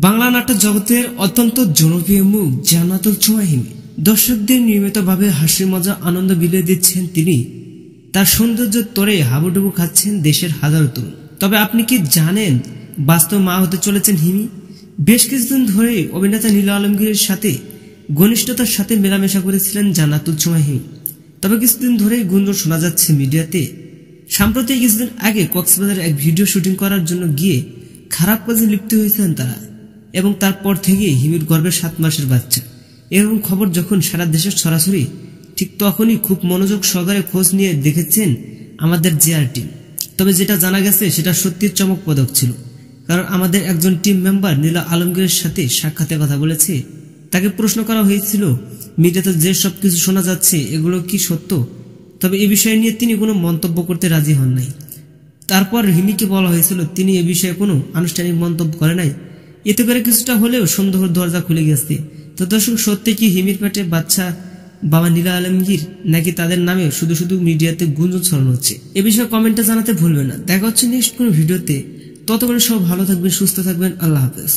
বাংলা নাটক জগতের অত্যন্ত জনপ্রিয় মুখ জান্নাতুল চুমাহিনী দর্শকদের নিয়মিতভাবে হাসি মজা আনন্দ বিলিয়ে দিচ্ছেন তিনি। তার সৌন্দর্য তোরে হাবুডুবু খাচ্ছেন দেশের হাজারো তরুণ। তবে আপনি কি জানেন বাস্তব মা হতে চলেছেন হিমি? বেশ কিছুদিন ধরে অভিনেতা নীলা আলমগীরের সাথে ঘনিষ্ঠতার সাথে মেলামেশা করেছিলেন জান্নাতুল চুমাহিনী। তবে কিছুদিন ধরেই গুঞ্জন শোনা যাচ্ছে মিডিয়াতে সাম্প্রতিক কিছুদিন আগে কক্সবাজারে এক ভিডিও শুটিং করার জন্য গিয়ে খারাপ কাজে লিপ্ত হয়েছিলেন তারা, এবং তারপর থেকে হিমির গর্ভে 7 মাসের বাচ্চা। এরকম খবর যখন সারা দেশে ছড়াছড়ি, ঠিক তখনই খুব মনোযোগ সহকারে খোঁজ নিয়ে দেখেছেন আমাদের জিআর টিম। তবে যেটা জানা গেছে সেটা সত্যি চমকপ্রদ ছিল, কারণ আমাদের একজন টিম মেম্বার নীলা আলমগীরের সাথে সাক্ষাতে কথা বলেছে। তাকে প্রশ্ন করা হয়েছিল মিডিয়াতে যে সবকিছু শোনা যাচ্ছে এগুলো কি সত্য। তবে এ বিষয়ে নিয়ে তিনি কোনো মন্তব্য করতে রাজি হন নাই। তারপর হিমিকে বলা হয়েছিল তিনি এ বিষয়ে কোনো আনুষ্ঠানিক মন্তব্য করে নাই। এতে করে কিছুটা হলেও সন্দেহের দরজা খুলে গেছে। তো দর্শক, সত্যি কি হিমির পেটে বাচ্চা বাবা নীলা আলমগীর, নাকি তাদের নামে শুধু শুধু মিডিয়াতে গুঞ্জন ছড়ানো হচ্ছে? এ বিষয়ে কমেন্টে জানাতে ভুলবেন না। দেখা হচ্ছে নেক্সট কোনো ভিডিওতে। ততক্ষণ সব ভালো থাকবেন, সুস্থ থাকবেন। আল্লাহ হাফেজ।